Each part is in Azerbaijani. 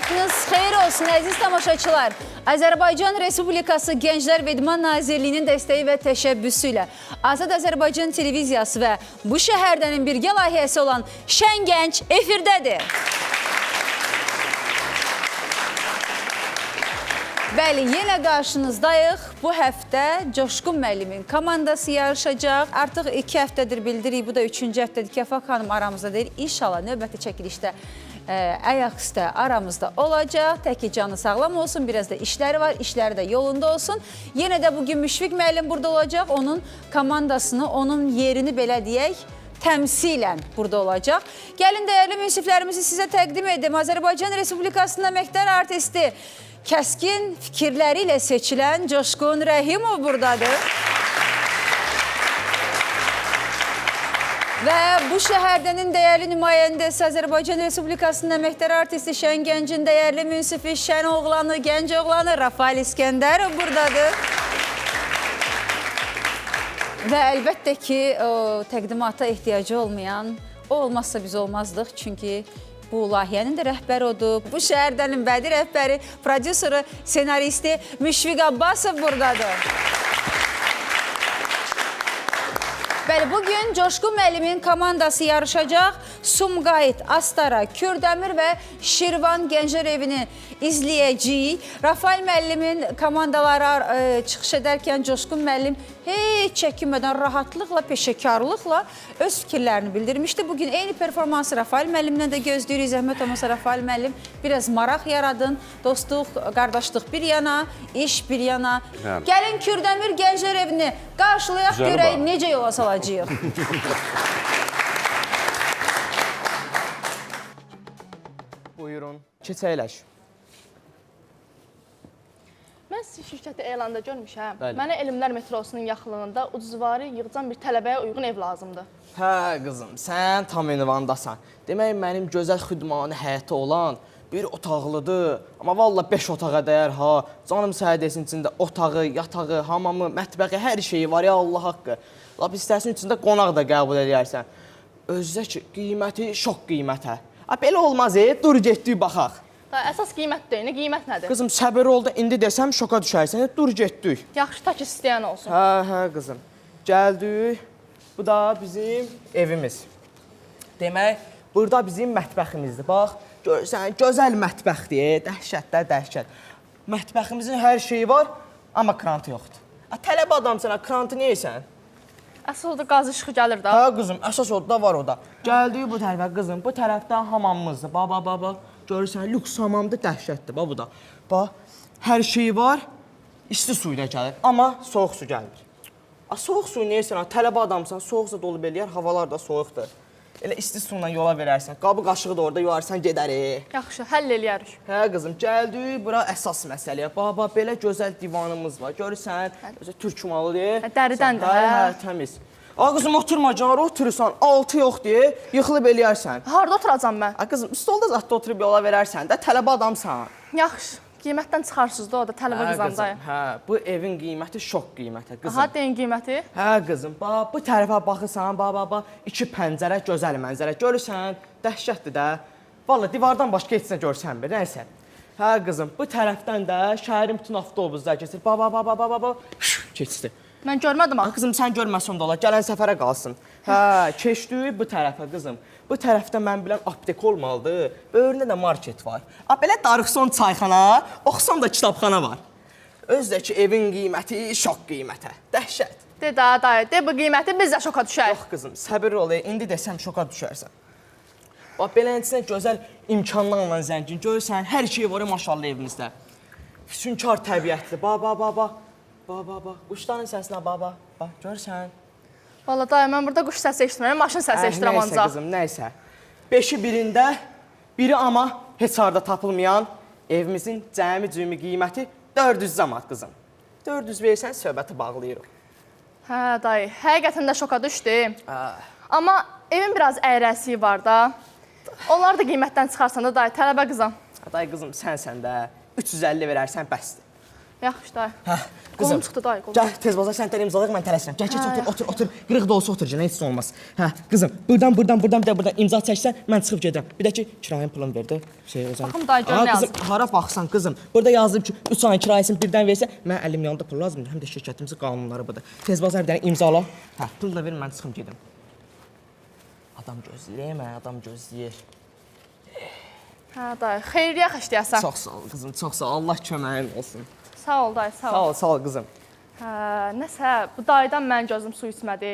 Vaxtınız xeyir olsun, əziz tamaşaçılar. Azərbaycan Respublikası Gənclər və İdman Nazirliyinin dəstəyi və təşəbbüsü ilə Azad Azərbaycan Televiziyası və bu şəhərdənin birgə layihəsi olan Şən Gənc efirdədir. Bəli, yenə qarşınızdayıq. Bu həftə Coşqun müəllimin komandası yarışacaq. Artıq 2 həftədir bildirik, bu da 3-cü həftədir ki, Afaq xanım aramızda deyil. İnşallah növbəti çəkilişdə ayaq üstə aramızda olacaq. Təki canı sağlam olsun, biraz da işləri var, işləri də yolunda olsun. Yenə də bugün Müşfiq müəllim burada olacaq. Onun komandasını, onun yerini belə deyək, təmsilən burada olacaq. Gəlin dəyərli münsiflərimizi sizə təqdim edim. Azərbaycan Respublikasının əməkdar artisti, kəskin fikirləri ilə seçilən Coşqun Rəhimov buradadır. Və bu şəhərdənin dəyərli nümayəndəsi Azərbaycan Respublikasının əməkdar artisti Şən Gəncin dəyərli münsifi, şən oğlanı, gənc oğlanı Rafael İskəndərov buradadır. Və əlbəttə ki, təqdimata ehtiyacı olmayan, o olmazsa biz olmazdıq. Çünki bu layihənin də rəhbəri odur. Bu şəhərdənin bədi rəhbəri, prodüseri, senaristi Müşfiq Abbasov buradadır. Bəli, bugün Coşqun müəllimin komandası yarışacaq. Sumqayıt, Astara, Kürdəmir və Şirvan Gənclər evini izləyəcəyik. Rafael müəllimin komandaları çıxış edərkən Coşqun müəllim heç çəkinmədən, rahatlıqla, peşəkarlıqla öz fikirlərini bildirmişdi. Bugün eyni performansı Rafael müəllimdən də gözləyirik. Zəhmət olmasa Rafael müəllim biraz maraq yaradın. Dostluq, qardaşlıq bir yana, iş bir yana. Gəlin Kürdəmir Gənclər evini qarşılayaq, görək necə yola salacaq. Buyurun, keçəyləş. Mən sizin şirkəti elanda görmüşəm. Mənə Elmlər metrosunun yaxınlığında ucuzvari yığcam bir tələbəyə uyğun ev lazımdır. Hə qızım, sən tam ünvandasan. Demək, mənim gözəl xüdmanı həyəti olan bir otaqlıdır. Amma valla 5 otağa dəyər ha. Canım səhədəsin içində otağı, yatağı, hamamı, mətbəqi, hər şeyi var ya Allah haqqı. Lap istərsin içində qonaq da qəbul edərsən. Özdə ki, qiyməti şok qiymətə. Belə olmaz, dur getdik baxaq. Əsas qiymət deyil, qiymət nədir? Qızım, səbir ol da indi desəm şoka düşərsən, dur getdik. Yaxşı, ta ki istəyən olsun. Hə, qızım. Gəldik. Bu da bizim evimiz. Demək, burada bizim mətbəximizdir. Bax, görürsən, gözəl mətbəxdir, dəhşət də dəhşət. Mətbəximizin hər şeyi var, amma krantı yoxdur. Tələb adamsan, krantı neyəsən? Əsas orada qazı işığı gəlir da. Hə, qızım, əsas orada var o da. Gəldik bu tərəfə, qızım, bu tərəfdə hamamımızdır. Bax. Görürsən, lüks hamamdır, dəhşətdir, bax bu da. Bax, hər şeyi var, isti su ilə gəlir, amma soğuk su gəlmir. Soğuk su neyəsən, tələbə adamsan, soğuk su dolub eləyər, havalar da soğuqdur. Elə isti su ilə yola verərsən, qabı qaşığı da orada yuvarsan gedərik. Yaxşı, həll eləyərik. Hə, qızım, gəldik, bura əsas məsələyə. Bax, belə gözəl divanımız var, görürsən, türkmalıdır. Dəridən də. Hə, təmiz. Qızım, oturma, canı oturursan, altı yox deyə, yıxılıb eləyərsən. Harada oturacam mən? Qızım, stolda zaten oturub yola verərsən də, tələbə adamsan. Yaxşı, qiymətdən çıxarsınız da o da tələbə qızamdayım. Hə, bu evin qiyməti şok qiymətə, qızım. Aha, deyin qiyməti. Hə, qızım, bax, bu tərəfə baxırsan, bax, 2 pəncərə, gözəl mənzərə. Görürsən, dəhşətdir də. Vallahi, divardan başqa heç nə görsənmir, nəysə. Hə, qızım, bu tərəfdən də şəhərin bütün avtobuslar keçir. Bax, keçdi. Mən görmədim axı. Qızım, sən görməsən də olar, gələn səfərə qalsın. Hə, keçdik bu tərəfə, qızım. Bu tərəfdə mən bilən aptek olmalıdır, böyründə də market var. Belə darıxsan çayxana, oxusan da kitabxana var. Özdəki evin qiyməti şok qiymətə, dəhşət. De da, dayı, de bu qiyməti biz də şoka düşək. Yox, qızım, səbir ol, indi desəm şoka düşərsən. Bax, belənçisən gözəl imkanlarla zəngin, görürsən, hər şey var maşallah evimizdə. Füsunkar təbiətli, bax. Bax, quşların səsinə bax, görürsən. Valla dayı, mən burada quş səsi eşitmirəm, maşın səsi eşitirəm ancaq. Nəysə qızım, nəysə. 5-i birində, biri amma heç harda tapılmayan evimizin cəmi qiyməti 400 manat qızım. 400 versən, söhbəti bağlayırıq. Hə dayı, həqiqətən də şoka düşdü. Amma evin biraz əyrəsi var da. Onlar da qiymətdən çıxarsan da dayı, tələbə qızam. Dayı qızım, sənsən də 350 verərsən bəsdir. Yaxşı dayı. Hə, Qolum çıxdı dayı, qolum. Gəl, tez baza sən imzalayaq, mən tələsirəm. Gəl, keç, otur. Qırıq da olsa otur, heç olmaz. Hə, qızım, buradan, bir də buradan imza çəksən, mən çıxıb gedirəm. Bir də ki, kirayə pulunu verdi. Baxım dayı, gör nə yazıb. Qızım, hara baxsan qızım. Burada yazıb ki, 3 ayın kirayəsini birdən versə, mən əlim yanında pul lazımdır. Həm də şirkətimizin qanunları budur. Tez baza bir dənə imzala. Hə, pul da verin, mən çıxım gedim. Adam gözləyir. Hə dayı, xeyriyyə xəşləyəsən. Çox sağ ol qızım, çox sağ ol. Allah köməyin olsun. Sağ ol dayı, sağ ol. Sağ ol qızım. Hə, nəsə, bu dayıdan mənim gözüm su içmədi.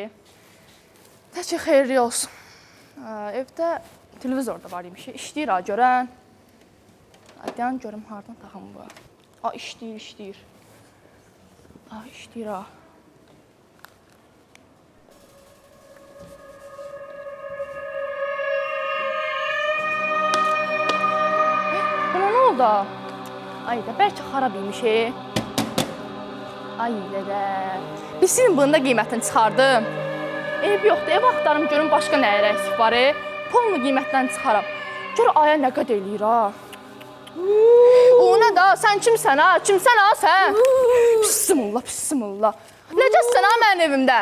Təki xeyirli olsun. Evdə televizor da var imiş. İşləyir ha, görən. Deyən görüm hardan taxım bu. İşləyir. İşləyir ha. Buna nə oldu? Ay da bəlkə xarab imiş. Ay də. Bilsin bunun da qiymətini çıxardım. Ev yoxdur, ev axtarım görüm başqa nə əksik var. Pulunu qiymətdən çıxaram. Gör aya nə qədər eləyir ha. O nə da? Sən kimsən ha? Kimsən ha sən? Bismillah. Necəsən ha mənim evimdə?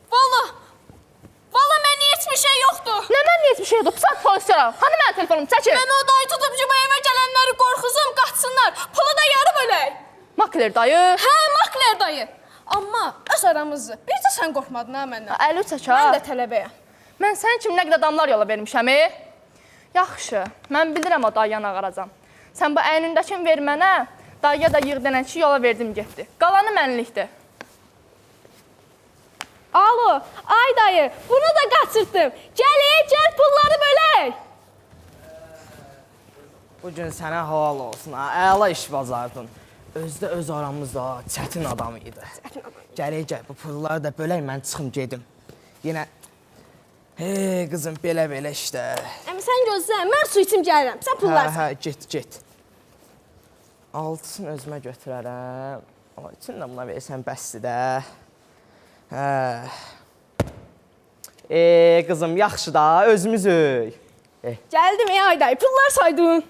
Valla mən heç bir şey yoxdur. Nə mən heç bir şey yoxdur? Sən polis yoram. Hani mənim telefonumu çəkil? Mən o dayı tutub ki, bu evə gələnləri qorxuzum, qaçsınlar. Pulu da yarı bölək. Makler dayı. Hə, makler dayı. Amma öz aramızdır. Bircə sən qorxmadın ha məndən. Əli çək ha. Mən də tələbəyəm. Mən sənin kimi nə qədər adamlar yola vermişəm. Yaxşı, mən bilirəm o dayıyan ağaracam. Sən bu əynindəkini ver mənə, dayıya da yığ denənçi yola verdim getdi. Qalanı mənlikdir. Alo, ay dayı, bunu da qaçırtdım. Gəl pulları bölək. Bugün sənə halal olsun ha, əla iş bacardın. Özdə öz aramızda çətin adam idi. Gəl, bu pulları da bölək, mən çıxım gedim. Yenə, hey qızım, belə işdə. Əmi sən gözlə, mən su içim gəlirəm, sən pulları Hə, get. Altısını özümə götürərəm. Amma üçün də buna versən bəsdir də. Hə. Qızım, yaxşı da, özümüzük. Gəldim ay dayı, pulları saydın.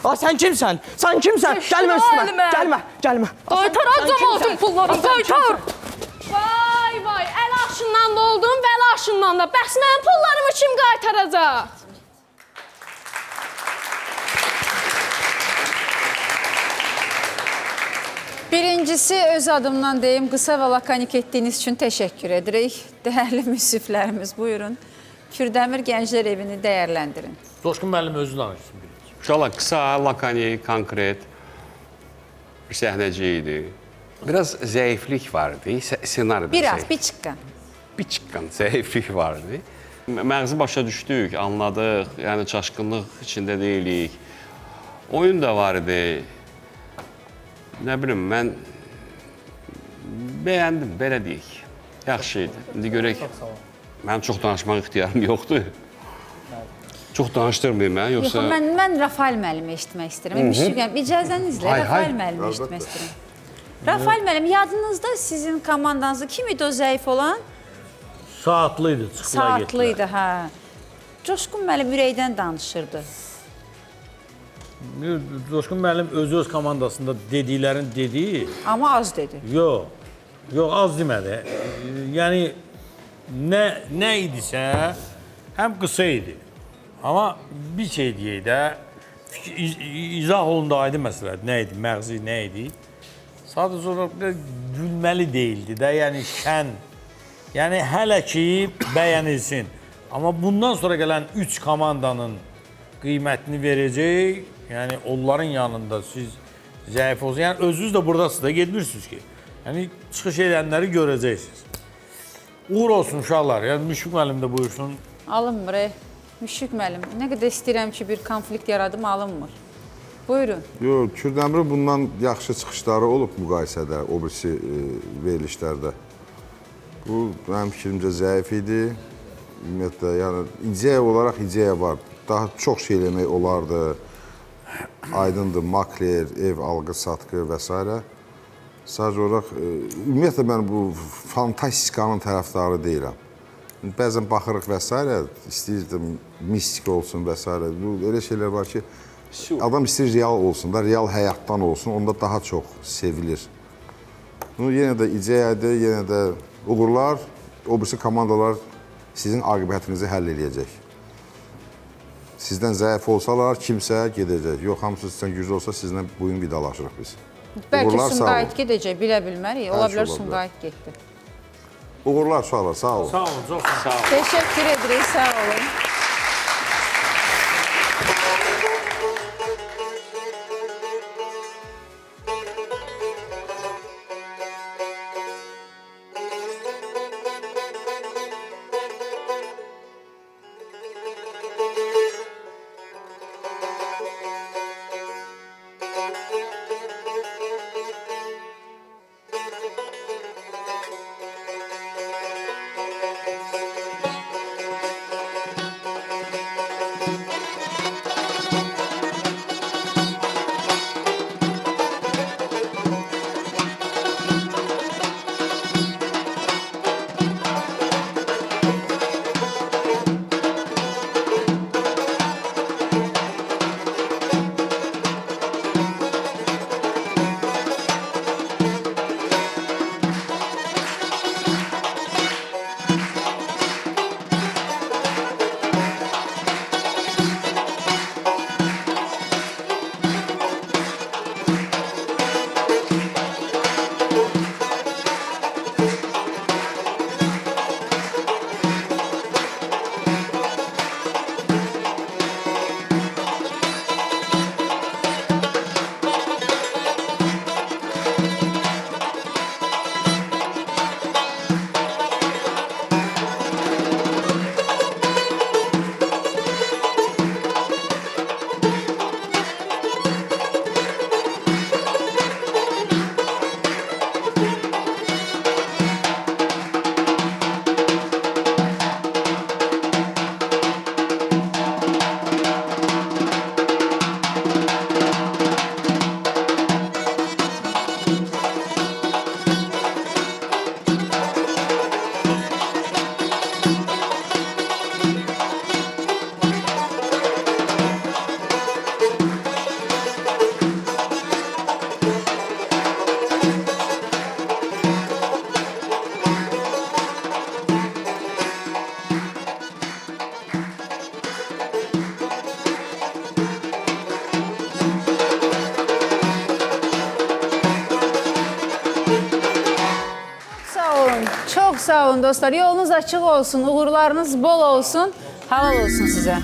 Sən kimsən? Gəlmə üstümə. Gəlmə. Qaytaracam olsun pulları, qaytar. Vay, əl aşından da oldum, vəl aşından da. Bəs mənim pullarımı kim qaytaracaq? Birincisi, öz adımdan deyim, qısa və lakonik etdiyiniz üçün təşəkkür edirik. Dəyərli müsiflərimiz, buyurun. Kürdəmir Gənclər Evini dəyərləndirin. Coşqun müəllim özü danışsın bir. İnşallah qısa, lakonik, konkret bir səhnəcik idi. Biraz zəiflik vardı, senaryoda. Biraz, bir çıqqan. Bir çıqqan zəiflik vardı. Məğzi başa düşdük, anladıq, yəni çaşqınlıq içində deyilik. Oyun da vardı. Nə bilim, mən bəyəndim, belə deyək. Yaxşı idi. İndi görək, mənim çox danışmaq ixtiyarım yoxdur. Çox danışdırmayayım mən, yoxsa... Yox, mən Rafael müəllimi eşitmək istəyirəm. İcazənizlə Rafael müəllimi eşitmək istəyirəm. Rafael müəllim, yadınızda sizin komandanızda kim idi o zəif olan? Saatlıydı, çıxdılar Saatlıydı, hə. Coşqun müəllim ürəkdən danışırdı. Coşqun müəllim öz komandasında dediklərini dedi. Amma az dedi. Yox, az demədi. Yəni, nə idisə, həm qısa idi. Amma bir şey deyək də, izah olunda aydın məsələdir. Nə idi, məğzi nə idi? Sadəcə olaraq gülməli deyildi də, yəni şən. Yəni, hələ ki, bəyənilsin. Amma bundan sonra gələn 3 komandanın qiymətini verəcək, yəni onların yanında siz zəif olsun. Yəni, özünüz də buradasınız da, gedmirsiniz ki. Yəni, çıxış edənləri görəcəksiniz. Uğur olsun uşaqlar, yəni Müşfiq müəllim də buyursun. Alınmır, Müşfiq müəllim. Nə qədər istəyirəm ki, bir konflikt yaradım, alınmır. Buyurun. Yox, Kürdəmirin bundan yaxşı çıxışları olub müqayisədə, o birisi verilişlərdə. Bu, mənim fikrimcə zəif idi. Ümumiyyətlə, yəni, ideya olaraq ideya var. Daha çox şey eləmək olardı. Aydındır, makler, ev alqı-satqı və s. Sadəcə olaraq, ümumiyyətlə, mən bu fantastikanın tərəfdarı deyirəm. Bəzən baxırıq və s. istəyirdim, mistik olsun və s. Bu, elə şeylər var ki, Adam istəyir real olsun da, real həyatdan olsun, onda daha çox sevilir. Yenə də ideyadır, yenə də uğurlar, o birisi komandalar sizin aqibətinizi həll eləyəcək. Sizdən zəif olsalar, kimsə gedəcək. Yox, hamısı sizdən güclü olsa, sizinlə bugün vidalaşırıq biz. Bəlkə Uğurlar, sağ Sumqayıt olun. gedəcək, bilə bilmərik. Ola Hər şey bilər ola bilər. Sumqayıt getdi. Uğurlar, uşaqlar, sağ olun. Sağ olun, çox sağ olun. Təşəkkür edirik, sağ olun. Çox sağ olun dostlar. Yolunuz açıq olsun, uğurlarınız bol olsun. Halal olsun sizə.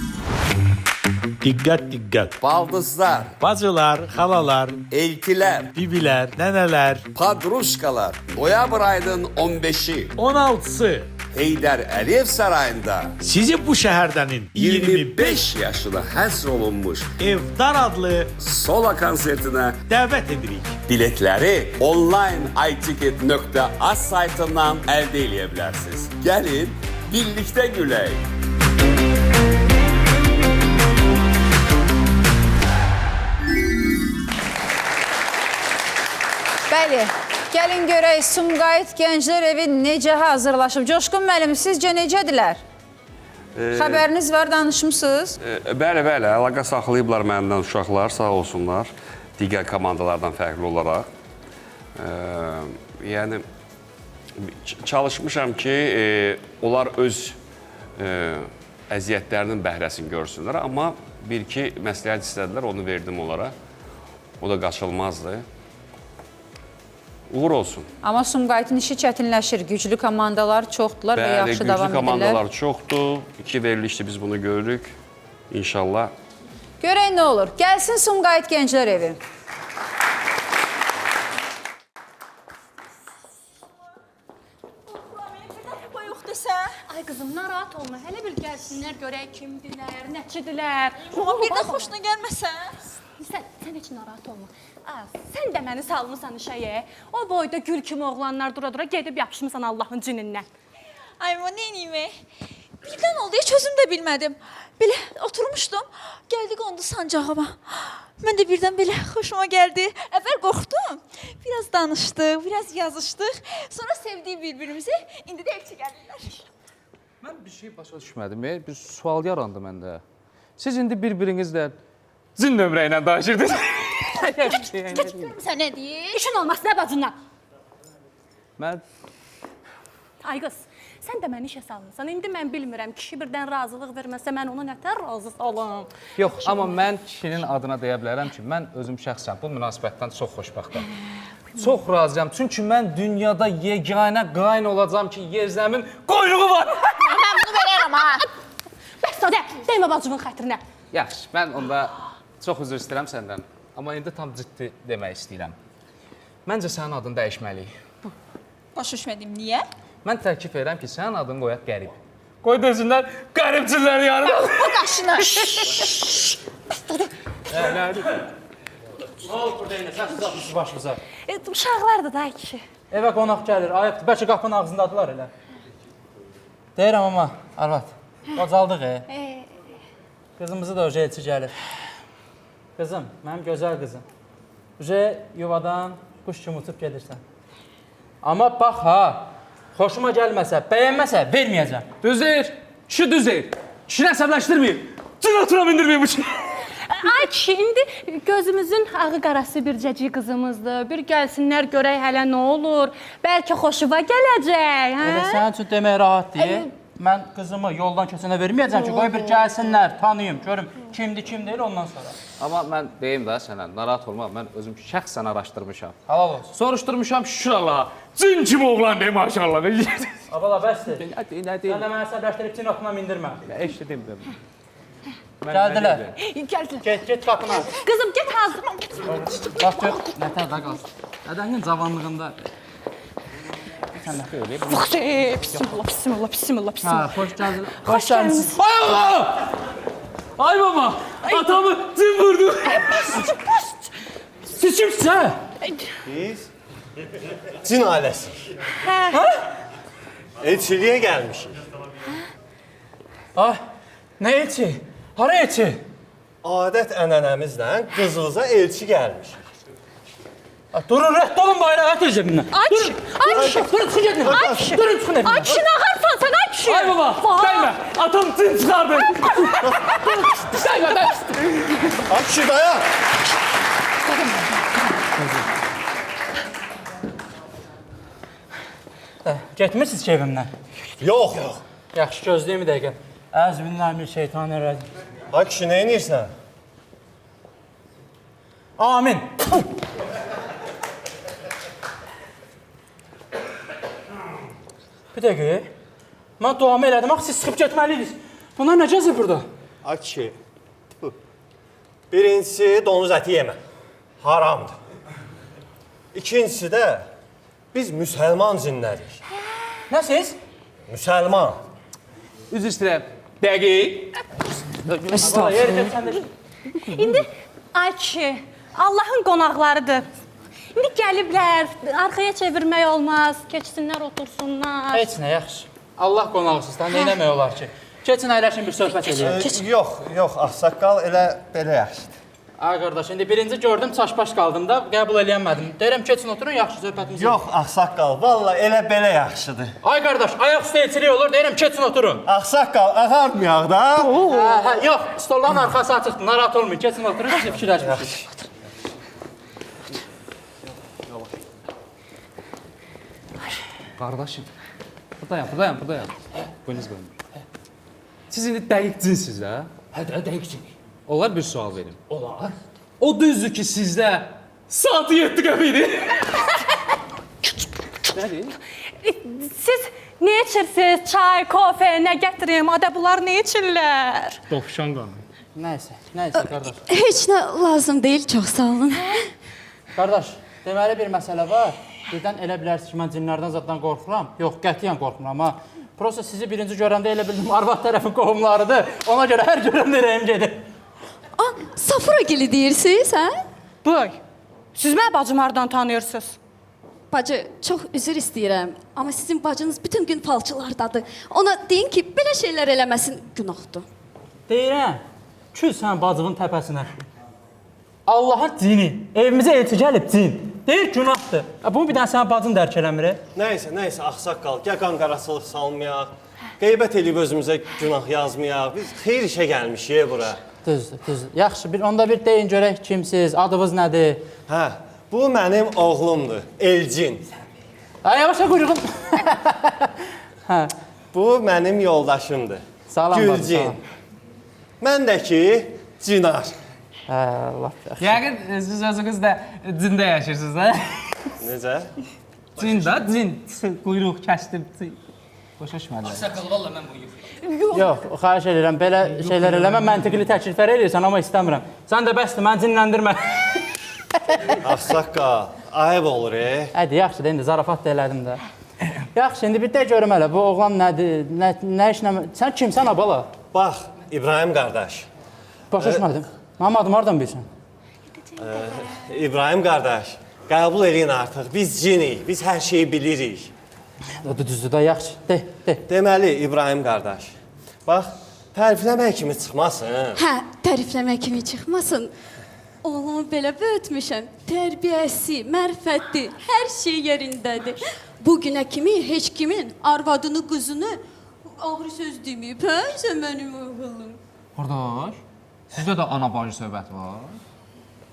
Diqqət, diqqət. Baldızlar, Bacılar, xalalar, eltilər, bibilər, nənələr, padruşkalar. Noyabr ayının 15'i 16-sı Heydər Əliyev Sarayında sizi bu şəhərdənin 25 yaşına həsr olunmuş Evdar adlı Sola konsertinə dəvət edirik. biletləri online iticket.az saytından əldə edə bilərsiniz. Gəlin, birlikdə gülək. Bəli, gəlin görək Sumqayıt Gənclər Evi necə hazırlaşıb. Coşqun müəllim, sizcə necədirlər? Xəbəriniz var, danışmısınız? Bəli, bəli, əlaqə saxlayıblar məndən uşaqlar, sağ olsunlar. Digər komandalardan fərqli olaraq. Yəni, çalışmışam ki, onlar öz əziyyətlərinin bəhrəsini görsünlər. Amma bir-iki məsləhət istədilər, onu verdim onlara. O da qaçılmazdı. Uğur olsun. Amma Sumqayıtın işi çətinləşir. Güclü komandalar çoxdular və Bəli, yaxşı davam güclü edirlər. komandalar çoxdur. 2 verilişdir, biz bunu görürük. İnşallah. Görək nə olur. Gəlsin Sumqayıt Gənclər Evi. Ay qızım, narahat olma. Hələ bir gəlsinlər, görək kimdirlər, nəçidirlər. Amma bir də xoşuna gəlməsə. Sən heç narahat olma. Sən də məni salmısan işəyə. O boyda gül kimi oğlanlar dura-dura gedib yapışmısan Allahın cinindən. Ay, amma neyniyim? Birdən oldu, heç özüm də bilmədim. Belə oturmuşdum, gəldi qondu sancağıma. Mən də birdən belə xoşuma gəldi. Əvvəl qorxdum, biraz danışdıq, biraz yazışdıq. Sonra sevdik bir-birimizi, indi də elçi gəlirlər. Mən bir şey başa düşmədim, bir sual yarandı məndə. Siz indi bir-birinizlə Cin nömrə ilə danışırdın. Sən nə deyir? İşin olmaz nə bacından. Mən Ay qız, sən də məni işə salmısan. İndi mən bilmirəm, kişi birdən razılıq verməsə mən onu nətər razı salam. yox, amma mən kişinin adına deyə bilərəm ki, mən özüm şəxsən bu münasibətdən çox xoşbəxtəm. Çox razıyam, çünki mən dünyada yeganə qayn olacağam ki, yer zəmin quyruğu var. Mən bunu verərəm ha. Bəs o də, demə bacımın xətrinə. Yaxşı, mən onda çox üzr istəyirəm səndən. Amma indi tam ciddi demək istəyirəm. Məncə sənin adını dəyişməliyik. Başa düşmədim, niyə? Mən təklif edirəm ki, sənin adını qoyaq qərib. Qoy desinlər, qəribçilər yarına. O qaşını. Nədir? Nə olub burada yenə? Sən siz atmışsınız başımıza. Uşaqlar da kişi. Evə qonaq gəlir, ayıbdır. Bəlkə qapının ağzındadılar elə. Deyirəm amma, arvad, qocaldıq Qızımızı da elçi gəlir. Qızım, mənim gözəl qızım. Yuvadan quş kimi uçub gelirsən. Amma bax ha, xoşuma gəlməsə, bəyənməsə, verməyəcəm. Düzeyir, kişi düzeyir. Kişini əsəbləşdirməyib. Cın otura bindirməyib bu kişi. Ay kişi, indi gözümüzün ağı qarası bircəcik qızımızdır. Bir gəlsinlər görək hələ nə olur. Bəlkə xoşuva gələcək, hə? Elə sənin üçün demək rahat deyil. Mən qızımı yoldan keçənə verməyəcəm ki, qoy bir gəlsinlər, tanıyım, görüm kimdir, kim deyil ondan sonra. Amma mən deyim də sənə, narahat olma, mən özüm şəxsən araşdırmışam. Halal olsun. Soruşturmuşam, şükür Allaha. Cin kimi oğlan deyim maşallah. Abala bəsdir. Nə deyim? Sən də mənə əsəbləşdirib cin atına mindirmə. Eşidim də. Gəldilər. Gəldilər. Get qapına. Qızım, get hazır. Bax gör, nətər də qalsın. Ədənin cavanlığında. Sən də öyle. Bismillah. Ha, xoş gəldin. Xoş gəlmisiniz. Ay Allah! Ay baba! Atamı cin vurdu. Siz kimsiniz ha? Biz cin ailesi. Elçiliğe gelmişiz. Ay, nə elçi? Hara elçi? Adet ənənəmizlə qızınıza elçi gelmiş. Durun, rədd olun bayrağı atır cebindən. Ay kişi, ay kişi. Durun, çıxın gedin. Ay kişi. Durun, çıxın evindən. Ay kişi, nə ağarsan sən, ay kişi. Ay baba! Değme! Atam cin çıkardı. Değme! Ay kişi dayan. Getmirsiniz ki evimdən? Yok. Yaxşı, gözləyim bir dəqiqə. Əzbillahimineşşeytanirracim. Ay kişi ne inirsən? Amin. Bir dəqiqə. Mən duamı elədim, axı siz çıxıb getməliydiniz. Bunlar nə gəzir burada? Ay kişi. Birincisi donuz əti yemə. Haramdır. İkincisi də biz müsəlman cinlərik. Nə siz? Müsəlman. Üzr istəyirəm. Dəqiq. İndi ay kişi, Allahın qonaqlarıdır. İndi gəliblər, arxaya çevirmək olmaz, keçsinlər, otursunlar. Heç nə, yaxşı. Allah qonağısınız, da nə eləmək olar ki? Keçin əyləşin bir söhbət edin. Yox, ağsaqqal elə belə yaxşıdır. Ay qardaş, indi birinci gördüm, çaşbaş qaldım da, qəbul eləyənmədim. Deyirəm, keçin oturun, yaxşı söhbətimizi. Yox, ağsaqqal, valla elə belə yaxşıdır. Ay qardaş, ayaq üstə elçilik olur, deyirəm, keçin oturun. Ağsaqqal, ağarmayaq da. Yox, stolların arxası açıqdır, narahat olmayın, keçin oturun, sizi fikirləşmişik. Qardaşım, buradayam. Buyurunuz qoyun. Siz indi dəqiq cinsiz də? Hə, dəqiqcik. Olar bir sual verim. Olar. O düzdür ki sizdə saatı 7 qəpikdir. Nədir? Siz nə içirsiniz? Çay, kofe, nə gətirim? Adə bunlar nə içirlər? Dovşan qanı. Nəysə qardaş. Heç nə lazım deyil, çox sağ olun. Qardaş, deməli bir məsələ var. Birdən elə bilərsiniz ki, mən cinlərdən zaddan qorxuram. Yox, qətiyyən qorxmuram, amma prosta sizi birinci görəndə elə bildim, arvad tərəfin qohumlarıdır. Ona görə hər görəndə ürəyim gedir. Safura gili deyirsiniz, hə? Bıy, siz mənə bacım hardan tanıyırsınız? Bacı, çox üzr istəyirəm, amma sizin bacınız bütün gün falçılardadır. Ona deyin ki, belə şeylər eləməsin, günahdır. Deyirəm, kül sən bacığın təpəsinə. Allahın cini, evimizə elçi gəlib cin. Deyir, günahdır. Bunu bir dənə sənin bacın dərk eləmir. Nəysə, ağsaqqal, gəl qanqarasılıq salmayaq. Qeybət eləyib özümüzə günah yazmayaq. Biz xeyir işə gəlmişik bura. Düzdür, düzdür. Yaxşı, onda bir deyin görək kimsiz, adınız nədir? Hə, bu mənim oğlumdur, Elcin. Ay, yavaşa quyruğum. Hə, Bu mənim yoldaşımdır, salam. Gülcin. Salam. Mən də ki, Cinar. Hə, laf yaxşı. Yəqin siz özünüz də cində yaşayırsınız da. Necə? Cin da, cin. Quyruq kəsdim. Başa düşmədim. Saqqal valla mən bunu yox. Yox, xahiş edirəm, belə şeylər eləmə, məntiqli təkliflər eləyirsən, amma istəmirəm. Sən də bəsdir, məni cinləndirmə. Ağsaqqal, ayıb olur, Hədi, yaxşı da, indi zarafat da elədim də. Yaxşı, indi bir də görüm hələ, bu oğlan nədir, nə işlə... Sən kimsən, abala? Bax, İbrahim qardaş. Başa düşmədim. Mənim adım hardan bilsən? İbrahim qardaş, qəbul eləyin artıq. Biz cinik, biz hər şeyi bilirik. Düzdür da, yaxşı. De. Deməli, İbrahim qardaş, bax, tərifləmək kimi çıxmasın. Hə, tərifləmək kimi çıxmasın. Oğlumu belə böyütmüşəm. Tərbiyəsi, mərifəti, hər şey yerindədir. Bu günə kimi heç kimin arvadını, qızını ağır söz deməyib, hə? Sən mənim oğlum. Qardaş, sizdə də ana-bacı söhbəti var?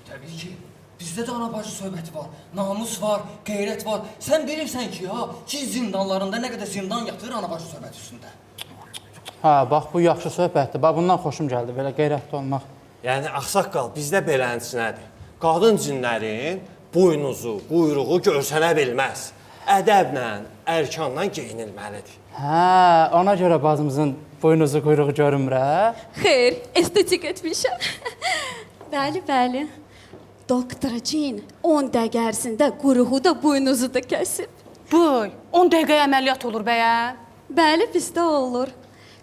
Təbii ki. Bizdə də ana-bacı söhbəti var. Namus var, qeyrət var. Sən bilirsən ki, ki zindanlarında nə qədər zindan yatır ana-bacı söhbəti üstündə. Hə, bax, bu yaxşı söhbətdir. Bax, bundan xoşum gəldi, belə qeyrətli olmaq. Yəni, ağsaqqal, bizdə belənçinədir. Qadın cinlərin buynuzu, quyruğu görsənə bilməz. Ədəblə, ərkanla geyinilməlidir. Hə, ona görə bazımızın buynuzu, quyruğu görünmür, hə? Xeyr, estetik etmişəm. Bəli. Doktor Cin 10 dəqiqə ərzində quyruğu da, buynuzu da kəsib. Boy, 10 dəqiqəyə əməliyyat olur bəyə. Bəli, bizdə olur.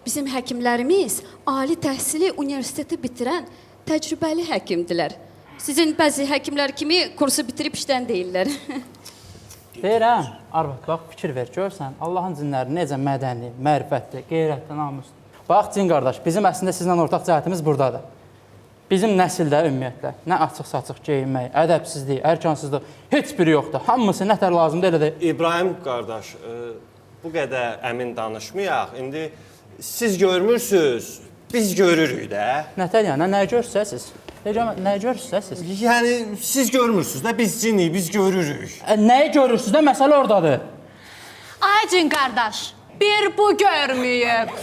Bizim həkimlərimiz ali təhsili universiteti bitirən təcrübəli həkimdilər. Sizin bəzi həkimlər kimi kursu bitirib işdən deyirlər. Deyirəm, arvad, bax, fikir ver, görsən, Allahın cinləri necə mədəni, mərifətli, qeyrətli, namuslu. Bax, cin qardaş, bizim əslində sizlə ortaq cəhətimiz buradadır. Bizim nəsildə ümumiyyətlə nə açıq-saçıq geyinmək, ədəbsizlik, ərkansızlıq heç biri yoxdur. Hamısı nətər lazımdır elə də. İbrahim qardaş, bu qədər əmin danışmayaq. İndi siz görmürsünüz, biz görürük də. Nətər yəni, nə görsəsiz? Nə görsəsiz? Yəni, siz görmürsünüz də, biz cinik, biz görürük. Nəyi görürsünüz də, məsələ oradadır. Ay cin qardaş, bir bu görməyib.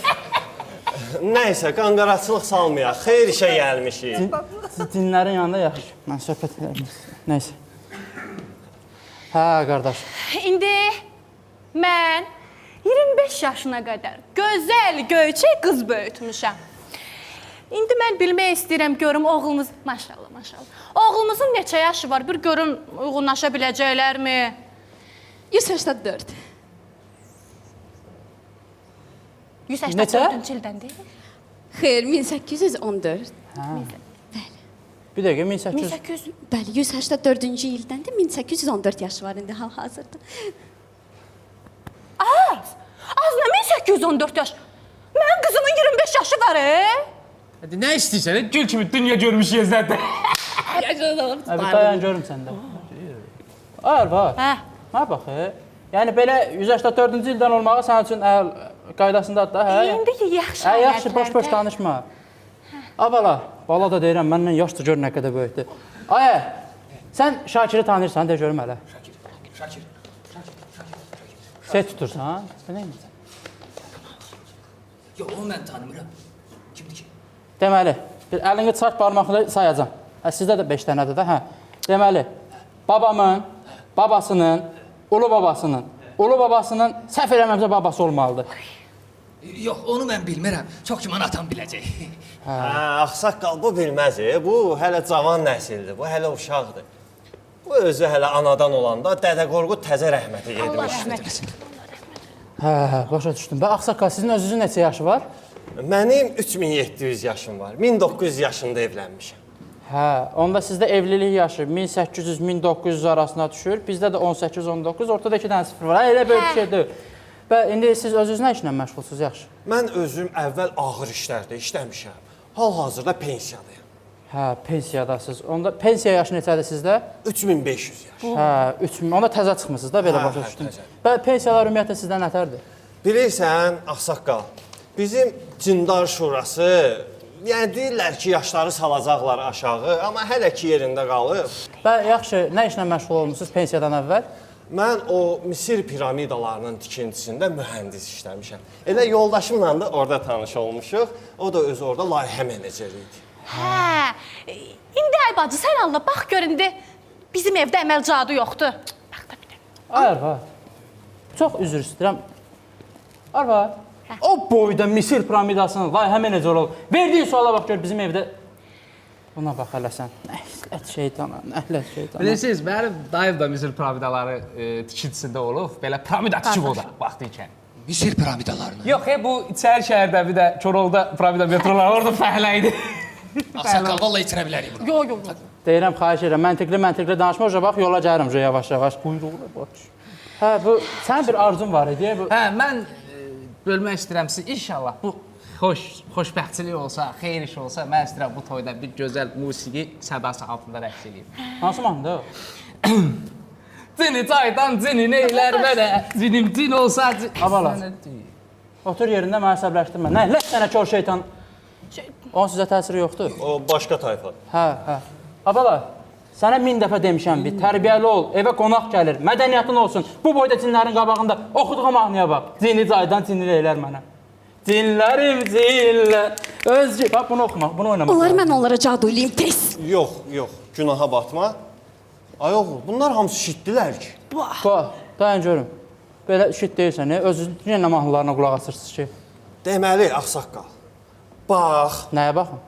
Nəysə, qanqaraçılıq salmayaq, xeyr işə gəlmişik. Cinlərin yanında yaxşı, mən söhbət edirəm. Nəysə. Hə, qardaş. İndi mən 25 yaşına qədər gözəl, göyçək qız böyütmüşəm. İndi mən bilmək istəyirəm, görüm oğlumuz, maşallah. Oğlumuzun neçə yaşı var, bir görüm uyğunlaşa biləcəklərmi? 184. 184-cü ildəndir. Xeyr, 1814. Bir dəqiqə, 1800... 1800. Bəli, 184-cü ildəndir, 1814 yaşı var indi hal-hazırda. Az nə 1814 yaş? Mənim qızımın 25 yaşı var, Hadi, nə istəyirsən? Gül kimi dünya görmüşük zaten. Bir dayan görüm səndə. Ayar, var. Hə, bax, yəni belə 184-cü ildən olmağı sənin üçün qaydasındadır da, hə? İndi ki, yaxşı alətlərdə. Yaxşı, boş-boş danışma. Bala da deyirəm, məndən yaşdır, gör nə qədər böyükdür. Ayə, sən Şakiri tanıyırsan, de görüm hələ. Şakir. Şey tutursan, neymişsən? Yox, onu mən tanımıram. Kimdir ki? Deməli, bir əlini çıxart barmaqla sayacam. Sizdə də 5 dənədir də, hə. Deməli, babamın, babasının, ulu babasının səhv eləməmsə babası olmalıdır. Yox, onu mən bilmirəm. Çox ki, mən atam biləcək. Ağsaqqal, bu bilməz, bu hələ cavan nəsildir, bu hələ uşaqdır. Bu özü hələ anadan olanda Dədə Qorqud təzə rəhmətə yetmişdir. Hə, başa düşdüm. Ağsaqqal, sizin özünüzün neçə yaşı var? Mənim 3700 yaşım var, 1900 yaşında evlənmişəm. Hə, onda sizdə evlilik yaşı 1800-1900 arasına düşür, bizdə də 18-19, ortada 2 dənə sıfır var. Hə, elə böyük bir şeydir. Və indi siz özünüz nə işlə məşğulsunuz, yaxşı? Mən özüm əvvəl ağır işlərdə işləmişəm, hal-hazırda pensiyadayım. Hə, pensiyadasınız. Onda pensiya yaşı neçədir sizdə? 3500 yaş. Hə, 3000. Onda təzə çıxmısınız da, belə başa düşdüm. Və pensiyalar ümumiyyətlə sizdə nətərdir? Bilirsən, Ağsaqqal, bizim Cindar Şurası Yəni deyirlər ki, yaşları salacaqlar aşağı, amma hələ ki yerində qalıb. Yaxşı, nə işlə məşğul olmusunuz pensiyadan əvvəl? Mən o Misir piramidalarının tikintisində mühəndis işləmişəm. Elə yoldaşımla da orada tanış olmuşuq. O da özü orada layihə meneceri idi. Hə. İndi ay bacı, sən Allah bax gör indi bizim evdə əməl cadı yoxdur. Bax da bir də. Ay Arvad, çox üzr istəyirəm. Arvad, o boyda Misir piramidasının layihə meneceri olub. Verdiyin suala bax gör bizim evdə. Buna bax hələ sən. Nəhlət şeytana, nəhlət şeytana. Bilirsiniz, mənim dayım da Misir piramidaları tikintisində olub. Belə piramida tikib o da vaxtı ikən. Misir piramidalarını. Yox, bu içəri şəhərdə bir də Çorolda piramida metrolar orada fəhlə idi. Ağsaqqal, vallahi itirə bilərik bunu. Yox. Deyirəm, xahiş edirəm, məntiqli danışma, oca bax, yola gəlirim yavaş-yavaş. Quyruğuna bax. Hə, bu, sənin bir arzun var idi. Hə, mən bölmək istəyirəm sizi, inşallah bu xoşbəxtçilik olsa, xeyir iş olsa, mən istəyirəm bu toyda bir gözəl musiqi sədası altında rəqs edeyim. Hansı mahnıda o? Cini çaydan cini neylər mənə, cinim cin olsa... Abala, otur yerində mənə əsəbləşdirmə. Nəhlət sənə kör şeytan. Onun sizə təsiri yoxdur. O başqa tayfa. Hə. Abala, sənə 1000 dəfə demişəm bir, tərbiyəli ol, evə qonaq gəlir, mədəniyyətin olsun. Bu boyda cinlərin qabağında oxuduğu mahnıya bax. Cini çaydan cini neylər mənə. Cinlərim, cinlər, özcü... Bax, bunu oxumaq, bunu oynamaq. Onlar mən onlara cadu eləyim tez. Yox, günaha batma. Ay oğul, bunlar hamısı şitdilər ki. Bax, dayan görüm. Belə şit deyirsən, özünüz yenə mahnılarına qulaq asırsınız ki. Deməli, ağsaqqal. Bax. Nəyə baxım?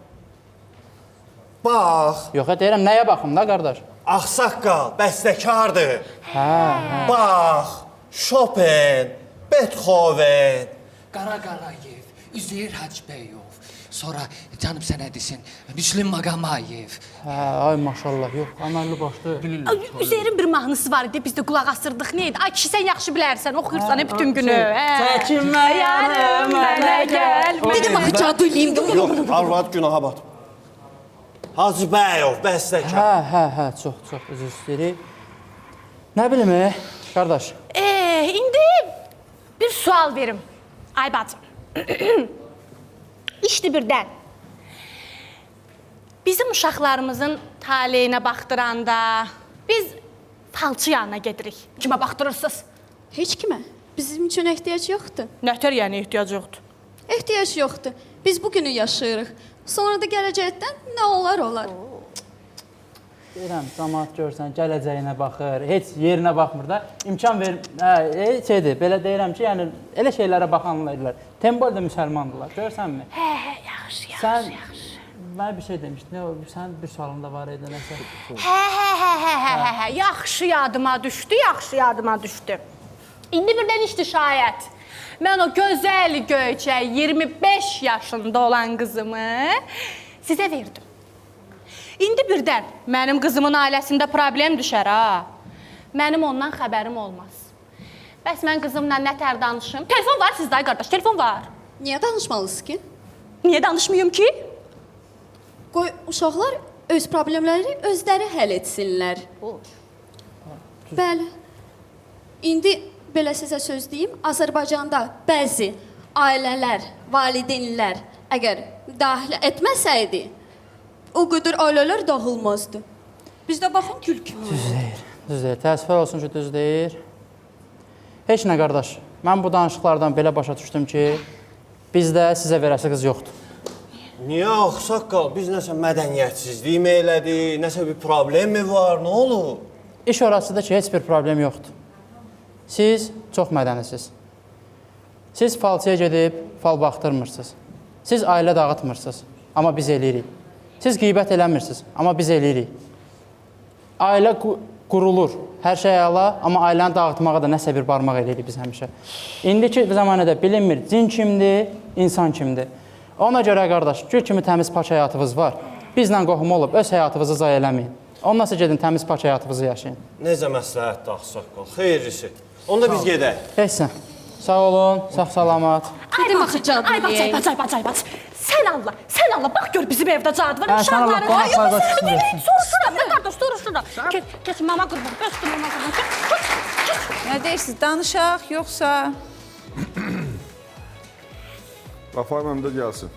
Bax. Yox, deyirəm, nəyə baxım da, qardaş? Ağsaqqal, bəstəkardır. Hə. Bax, Chopin, Beethoven. Qara Qarayev, Üzeyir Hacbəyov, sonra canım sənə desin, Müslüm Maqamayev. Hə, ay maşallah, yox, amelli başlı. Üzeyrin bir mahnısı var idi, biz də qulaq asırdıq. Nə idi? Ay kişi, sən yaxşı bilərsən, oxuyursan bütün günü. Çəkinmə yanım, mənə gəl. Dedim axı cadu eləyim. Yox, arvad günaha batma. Hacbəyov, bəstəkar. Hə, çox üzr istəyirik. Nə bilim, qardaş? İndi bir sual verim. Ay bacım. İşte birdən. Bizim uşaqlarımızın taleyinə baxdıranda biz falçı yanına gedirik. Kimə baxdırırsınız? Heç kimə. Bizim üçün ehtiyac yoxdur. Nətər yəni ehtiyac yoxdur? Ehtiyac yoxdur. Biz bugünü yaşayırıq. Sonra da gələcəkdən nə olar. Deyirəm, cəmaat görsən, gələcəyinə baxır, heç yerinə baxmır da. İmkan ver, şeydir, belə deyirəm ki, yəni elə şeylərə baxanlar. Tembol da müsəlmandırlar, görürsənmi? Hə, yaxşı. Sən mənə bir şey demişdin, sənin bir sualında var idi, nəsə? Hə, yaxşı yadıma düşdü. İndi birdən işdi şayət. Mən o gözəl göyçək 25 yaşında olan qızımı sizə verdim. İndi birdən mənim qızımın ailəsində problem düşər, ha. Mənim ondan xəbərim olmaz. Bəs mən qızımla nətər danışım? Telefon var sizdə, qardaş, telefon var. Niyə danışmalısınız ki? Niyə danışmayım ki? Qoy uşaqlar öz problemləri özləri həll etsinlər. Bəli. İndi belə sizə söz deyim, Azərbaycanda bəzi ailələr, valideynlər əgər daxil etməsəydi, o qədər ailələr dağılmazdı. Bizdə baxın gül kimi. Düz deyir. Təəssüflər olsun ki, düz deyir. Heç nə, qardaş. Mən bu danışıqlardan belə başa düşdüm ki, bizdə sizə verəsi qız yoxdur. Niyə ağsaqqal? Biz nəsə mədəniyyətsizlik mi elədik? Nəsə bir problem mi var? Nə olub? İş orasıdır ki, heç bir problem yoxdur. Siz çox mədənisiniz. Siz falçıya gedib fal baxdırmırsınız. Siz ailə dağıtmırsınız, amma biz eləyirik. Siz qeybət eləmirsiniz, amma biz eləyirik. Ailə qurulur, hər şey əla, amma ailəni dağıtmağa da nəsə bir barmaq eləyirik biz həmişə. İndiki zamanədə bilinmir, cin kimdir, insan kimdir. Ona görə, qardaş, gül kimi təmiz paç həyatınız var. Bizlə qohum olub, öz həyatınızı zay eləməyin. Ondan sonra gedin, təmiz paç həyatınızı yaşayın. Necə məsləhətdir ağsaqqal, xeyirlisi. Onda biz gedək. Heç sən. Sağ olun, sağ-salamat. Dedim axı cadu eləyək. Ay bac. Sən Allah, bax gör bizim evdə cad var. Sən Allah, qonaqlar qoysun. Soruşuram, nə qardaş, soruşuram. Keç, mama qurban, bəsdir mama qurban. Nə deyirsiniz, danışaq, yoxsa? Qafay məndə gəlsin.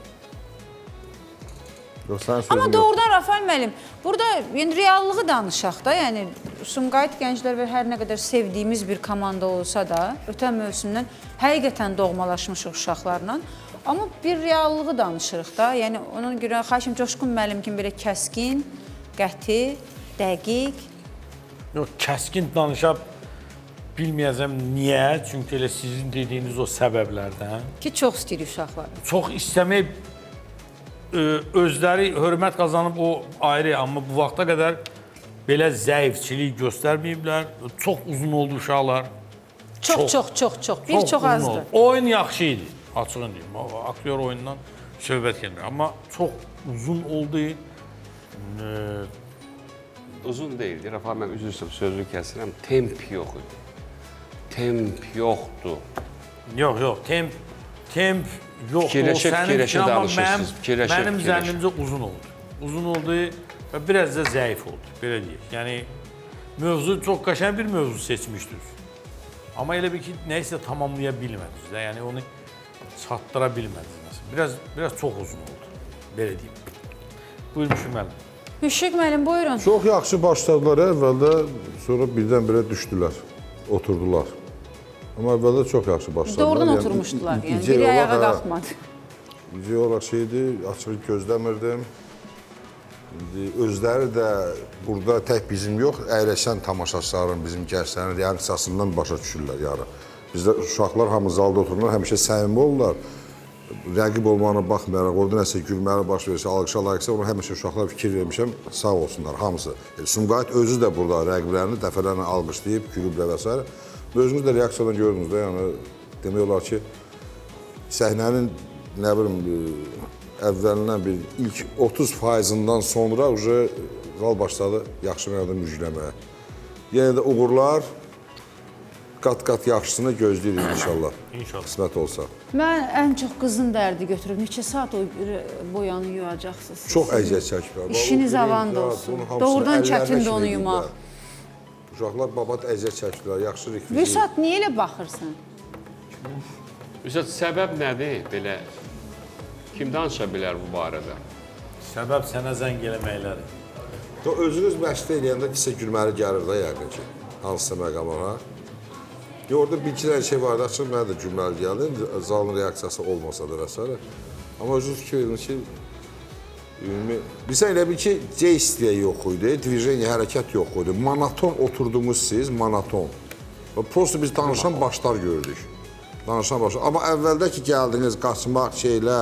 Yox, sənin sözün Amma yox. doğrudan Rafael müəllim, burada yəni reallığı danışaq da, yəni Sumqayıt Gənclər və hər nə qədər sevdiyimiz bir komanda olsa da, ötən mövsümdən həqiqətən doğmalaşmışıq uşaqlarla. Amma bir reallığı danışırıq da, yəni ona görə xahişim Coşqun müəllim kimi belə kəskin, qəti, dəqiq. Yox, kəskin danışa bilməyəcəm niyə? Çünki elə sizin dediyiniz o səbəblərdən. Ki, çox istəyir uşaqlar. Çox istəmək özləri hörmət qazanıb o ayrı, amma bu vaxta qədər belə zəifçilik göstərməyiblər. Çox uzun oldu uşaqlar. Çox. Bir çox azdır. Oyun yaxşı idi, açığını deyim. Aktyor oyundan söhbət gəlmir. Amma çox uzun oldu. Uzun deyildi. Rafa, mən üzr istəyirəm, sözünü kəsirəm. Temp yox idi. Temp yoxdur. Yox, temp yox. Fikirləşə danışırsınız. Mənim zənnimcə uzun oldu. Uzun oldu və biraz da zəif oldu, belə deyək. Yəni, mövzu çox qəşəng bir mövzu seçmişdiniz. Amma elə bir ki, nəysə tamamlaya bilmədiniz də, yəni onu çatdıra bilmədiniz. Biraz çox uzun oldu, belə deyim. Buyurun Müşfiq müəllim. Müşfiq müəllim, buyurun. Çox yaxşı başladılar əvvəldə, sonra birdən-birə düşdülər, oturdular. Amma əvvəldə çox yaxşı başladılar. Doğrudan oturmuşdular, yəni biri ayağa qalxmadı. İdeya olaraq şeydi, açıq gözləmirdim. Özləri də burada tək bizim yox, əyləşən tamaşaçıların, bizim gənclərin reaksiyasından başa düşürlər yarı. Bizdə uşaqlar hamı zalda otururlar, həmişə səmimi olurlar. Rəqib olmağına baxmayaraq, orada nəsə gülməli baş verirsə, alqışa, ona həmişə uşaqlar fikir vermişəm, sağ olsunlar hamısı. Sumqayıt özü də burada rəqiblərini dəfələrlə alqışlayıb, gülüblər və s. Özünüz də reaksiyadan gördünüz də, yəni demək olar ki, səhnənin nə bilim, əvvəlindən bir ilk 30%-ından sonra zal başladı yaxşı mənada müjləməyə. Yenə də uğurlar, qat-qat yaxşısını gözləyirik inşallah. İnşallah. Qismət olsa. Mən ən çox qızın dərdi götürüb. Neçə saat o boyanı yuyacaqsınız? Çox əziyyət çəkiblər. İşiniz avand olsun. Doğrudan çətindir onu yumaq. Uşaqlar babat əziyyət çəkiblər, yaxşı rekvizit. Vüsat, niyə elə baxırsan? Vüsat, səbəb nədir belə? Kim danışa bilər bu barədə? Səbəb sənə zəng eləməkləri. Özünüz məşqdə eləyəndə kisə gülməli gəlir də yəqin ki, hansısa məqamlara. Orada bir-iki dənə şey vardı, açıq mənə də gülməli gəldi, zalın reaksiyası olmasa da və s. Amma özünüz fikir edin ki, bilsən elə bil ki, C-istiyə yox idi, divizyon hərəkət yox idi. Monoton oturdunuz siz, monoton. Prosto biz danışan başlar gördük. Amma əvvəldə ki, gəldiniz, qaçmaq şeylə,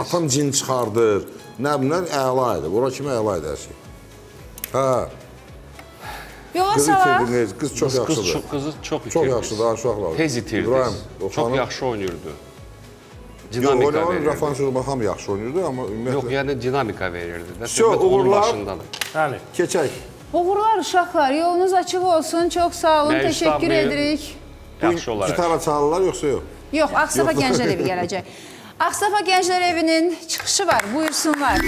atam cin çıxardır, nə bilən, əla idi. Bura kimi əla idi hər şey. Hə. Yola salaq. Qız çox yaxşıdır. Qızı çox itirdi. Çox yaxşıdır, uşaqlar. Tez itirdi. Çox yaxşı oynayırdı. Dinamika verirdi. Rafan sözümə hamı yaxşı oynayırdı, amma ümumiyyətlə... Yox, yəni dinamika verirdi. Uğurlar, keçək. Uğurlar uşaqlar, yolunuz açıq olsun, çox sağ olun, təşəkkür edirik. Yaxşı olaraq. Gitara çalırlar, yoxsa yox? Yox, Ağstafa Gənclər evi gələcək. Ağstafa Gənclər evinin çıxışı var, buyursunlar.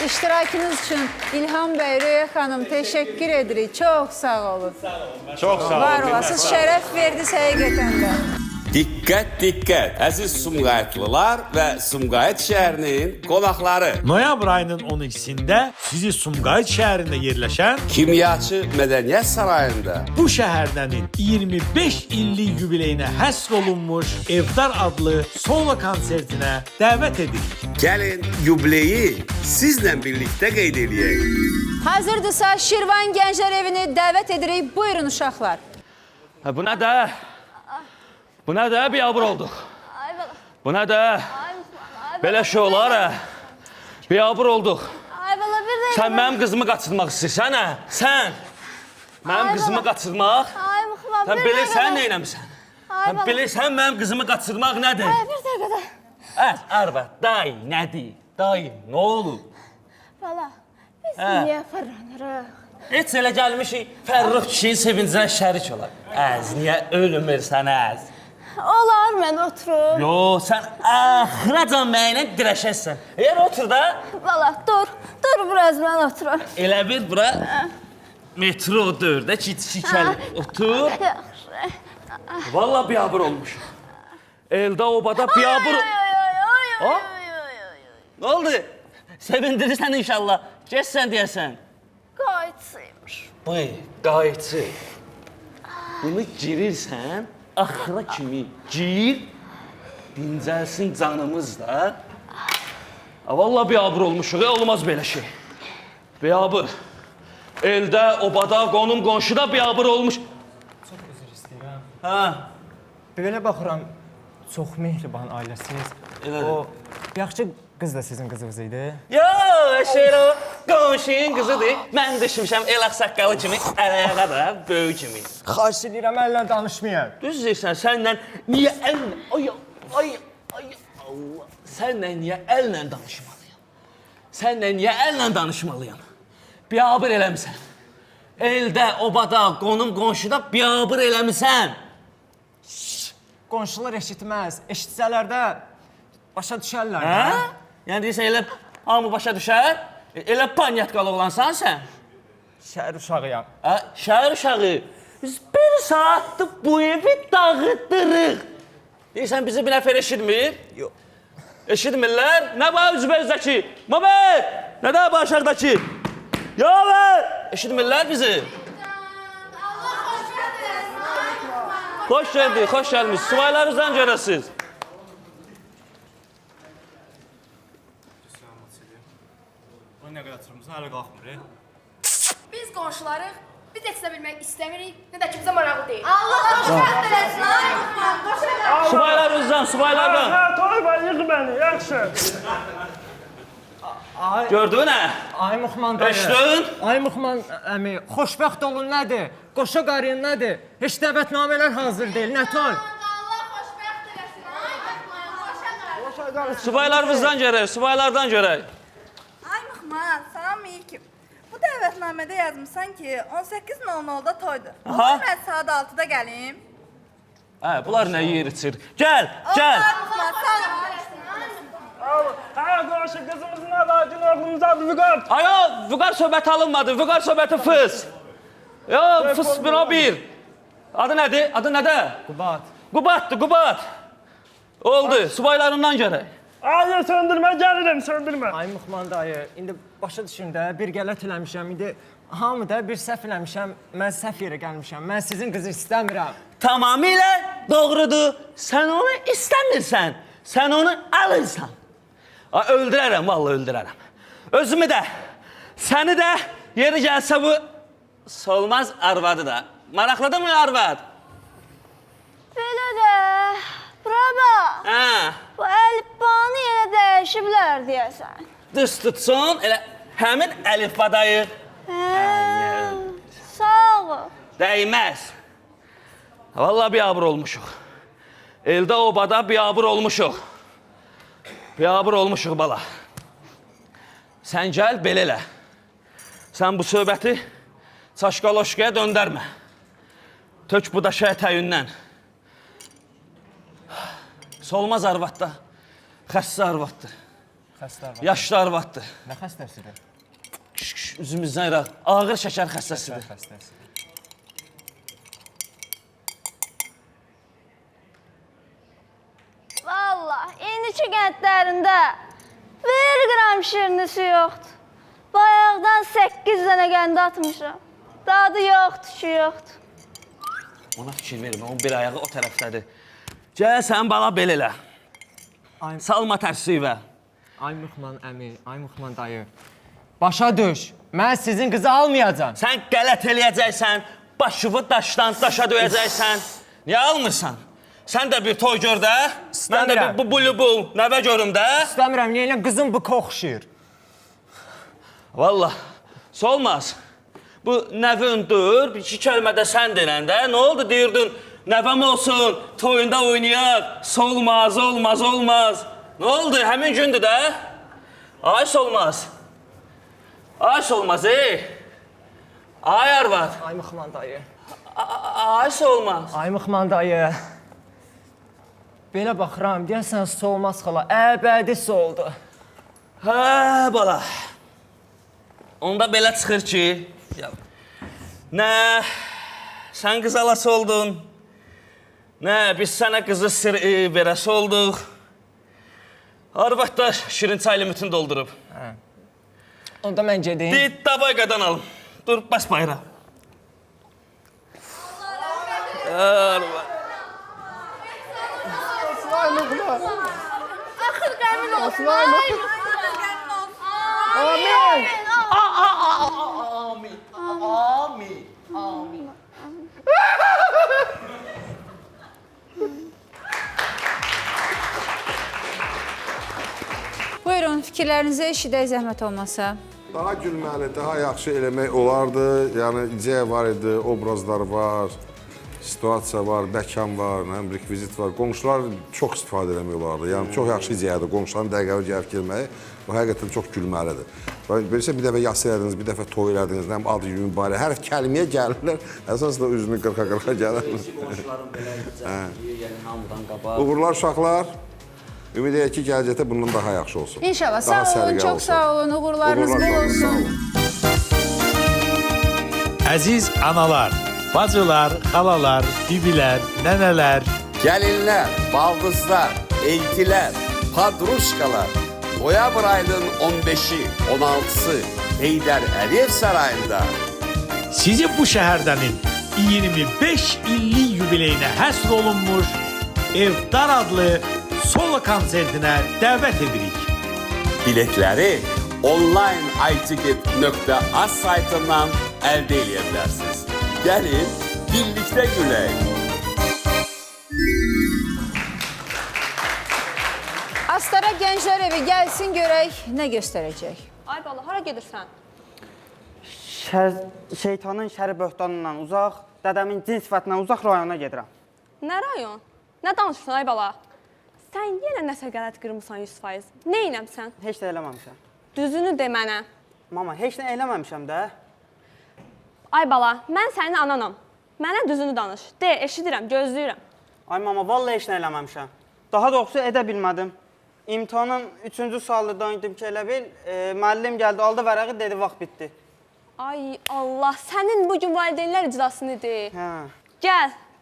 İştirakınız üçün İlham bəy, Röya xanım teşekkür edirik. Çox sağ olun. Çox sağ olun. Var olasınız, şərəf verdiniz həqiqətən də. Diqqət, diqqət, əziz Sumqayıtlılar və Sumqayıt şəhərinin qonaqları. Noyabr ayının 12-sində sizi Sumqayıt şəhərində yerləşən Kimyaçı Mədəniyyət Sarayında bu şəhərlərin 25 illik yubileyinə həsr olunmuş Evdar adlı solo konsertinə dəvət edirik. gəlin yubileyi sizlə birlikdə qeyd edək. Hazırdırsa Şirvan Gənclər Evini dəvət edirik. Buyurun uşaqlar. Bu nə də? Bu nə də? Biabır olduq. Bu nə də? Belə şey olar ha? Biabır olduq. Sən mənim qızımı qaçırmaq istəyirsən hə? Sən mənim qızımı qaçırmaq? Sən bilirsən nə eləmişsən? Sən bilirsən mənim qızımı qaçırmaq nədir? Bir dəqiqə. Arvad, dayı, nədir? Dayı, nə olub? Bala, biz niyə fırlanırıq? Heç elə gəlmişik, Fərrux kişinin sevincinə şərik olar. Niyə ölmürsən əz? Olar, mən oturum. Yo, sən axıracan mənə dirəşəsən. Yer otur da. Bala, dur biraz mən oturum. Elə bir bura metrodur da ki, şikəli. Otur. Vallahi biabır olmuş. Eldə obada biabır... Nə oldu? Sevindirirsən inşallah. Geçsən deyəsən. Qayıtsıymış. Ay, qayıtsı. Bunu girirsən, axıra kimi gir, dincəlsin canımız da. Vallahi biabır olmuşuq, olmaz belə şey. Biabır. Eldə, obada, qonum, qonşuda biabır olmuş. Çox üzr istəyirəm. Hə. Belə baxıram, çox mehriban ailəsiniz. Elədir. O, yaxşı qız da sizin qızınız idi. Yo, şeir o, qonşunun qızıdır. Mən düşmüşəm el ağsaqqalı kimi, əl-ayağa da böyük kimi. Xahiş edirəm, əllə danışmayın. Düz deyirsən, sənlə niyə əllə, ay, Allah, sənlə niyə əllə danışmalıyam? Sənlə niyə əllə danışmalıyam? Biabır eləmisən. Eldə, obada, qonum, qonşuda biabır eləmisən. Qonşular eşitməz, eşitsələr də başa düşərlər. Hə? Yəni deyirsən, elə hamı başa düşər? Elə panyatqalı olansan sən? Şəhər uşağıyam. Şəhər uşağı. Biz bir saatdır bu evi dağıtdırıq. Deyirsən, bizi bir nəfər eşitmir? Yox. Eşitmirlər? Nə var üzbəyizdəki? Mabət! Nə də bu aşağıdakı? Yox! Eşitmirlər bizi? Xoş gəldik, xoş gəlmişsiniz. Subaylarınızdan görəsiniz. O nə qədər çıxımızın hələ qalxmır. Biz qonşularıq, biz heç nə bilmək istəmirik, nə də ki bizə maraqlı deyil. Allah xoşbəxt eləsin, ay! Subaylarınızdan, subaylardan. Toy var, yığı məni, yaxşı. Gördün nə? Ay Muxman dayı. Eşdin? Ay Muxman əmi, xoşbəxt olun nədir? Qoşa qarıyın nədir? Heç dəvətnamələr hazır deyil, nə toy? Subaylarımızdan görək, subaylardan görək. Ay Mıxman, salam İlkim. Bu dəvətnamədə yazmışsan ki, 18:00-da toydur. Aha. Olur mən saat 6-da gəlim. Bunlar nə yer içir? Gəl, gəl. Ay Mıxman, sağ ol. Hə, qonşu qızımızın adı, oğlumuz adı Vüqar. Ayo, Vüqar söhbəti alınmadı. Vüqar söhbəti fıs. Yo, fıs bir. Adı nədir? Adı nədə? Qubat. Qubatdır, Qubat. Oldu, subaylarından görək. Ay, söndürmə, gəlirəm, söndürmə. Ay Muxman dayı, indi başa düşün də, bir qələt eləmişəm, indi hamıda bir səhv eləmişəm, mən səhv yerə gəlmişəm, mən sizin qızı istəmirəm. Tamamilə doğrudur. Sən onu istəmirsən, sən onu alırsan. Öldürərəm, vallahi öldürərəm. Özümü də, səni də yeri gəlsə bu solmaz arvadı da. Maraqlıdır mı arvad? Belə də, bravo. Bu əlifbanı yenə dəyişiblər deyəsən. Düz tutsun, elə həmin əlifbadayıq. Sağ ol. Dəyməz. Vallahi biabır olmuşuq. Eldə obada biabır olmuşuq. Biabır olmuşuq bala. Sən gəl, belə elə. Sən bu söhbəti çaşqaloşkaya döndərmə. Tök bu daşa ətəyindən. Solmaz arvad da, xəstə arvaddır. Xəstələr var. Yaşlı arvaddır. Nə xəstəsidir? Üzümüzdən iraq. Ağır şəkər xəstəsidir. Vallahi indiki qəndlərində 1 qram şirinisi yoxdur. Bayaqdan 8 dənə qənd atmışam. Dadı yoxdur ki, yoxdur. Ona fikir vermə, onun bir ayağı o tərəfdədir. Gəl sən bala belə elə. Salma tərsivə. Ay Mıxman əmi, ay Mıxman dayı. Başa düş, mən sizin qızı almayacam. Sən qələt eləyəcəksən, başını daşdan daşa döyəcəksən. Niyə almırsan? Sən də bir toy gör də, mən də bir bulu-bul nəvə görüm də. İstəmirəm, niyə qızım bu oxşayır? Vallah, solmaz. Bu nəvündür, bir iki kəlmədə sən denəndə, nə oldu deyirdin, nəvəm olsun, toyunda oynayaq, solmaz, olmaz, olmaz. Nə oldu, həmin gündür də? Ay solmaz. Ay solmaz, Ay arvad. Ay Mıxman dayı. Ay solmaz. Ay Mıxman dayı. Belə baxıram, deyəsən solmaz xala, əbədi soldu. Hə, bala. Onda belə çıxır ki, nə sən qız alası oldun, nə biz sənə qızı verəsi olduq. Arvad da şirin çaylı mütün doldurub. Onda mən gedim. Deyit, davay qadan alım. Dur, bas bayra. Arvad. Axır qəmin olsun. Amin. Amin. Amin. Amin. Buyurun, fikirlərinizi eşidək zəhmət olmasa. Daha gülməli, daha yaxşı eləmək olardı. Yəni ideya var idi, obrazlar var, situasiya var, məkan var, rekvizit var. Qonşular çox istifadə eləmək olardı. Yəni çox yaxşı ideyadır qonşuların dəqiqəvi gəlib gəlməyi. Bu həqiqətən çox gülməlidir. Böyləsə bir dəfə yas elədiniz, bir dəfə toy elədiniz, nə adı gün barə. Hər kəlməyə gəlirlər, əsasında üzünü qırxa-qırxa gəlir. Qonşuların belə yəni hamıdan qabaq. Uğurlar uşaqlar. Ümid edək ki, gələcəkdə bundan daha yaxşı olsun. İnşallah. Sağ olun, çox sağ olun. Uğurlarınız bol olsun. Əziz analar, bacılar, xalalar, bibilər, nənələr, Gəlinlər, baldızlar, eltilər, padruşkalar. Noyabr ayının 15-i, 16-sı Heydər Əliyev Sarayında sizi bu şəhərdənin 25 illik yubileyinə həsr olunmuş Evdar adlı solo konsertinə dəvət edirik. biletləri online iticket.az saytından əldə edə bilərsiniz. Gəlin, birlikdə gülək. Astara Gənclər Evi gəlsin görək nə göstərəcək. Ay bala, hara gedirsən? Şeytanın şəri böhtanından uzaq, dədəmin cins sifətindən uzaq rayona gedirəm. Nə rayon? Nə danışırsan ay bala? Sən yenə nəsə qələt qırmısan 100%. Nə eləmsən? Heç də eləməmişəm. Düzünü de mənə. Mama, heç nə eləməmişəm də. Ay bala, mən sənin ananam. Mənə düzünü danış. De, eşidirəm, gözləyirəm. Ay mama, vallahi heç nə eləməmişəm. Daha doğrusu edə bilmədim. İmtahanın 3-cü sualıdan idim ki, elə bil, müəllim gəldi, aldı vərəqi, dedi, vaxt bitdi. Ay Allah, sənin bugün valideynlər iclasını de. Hə.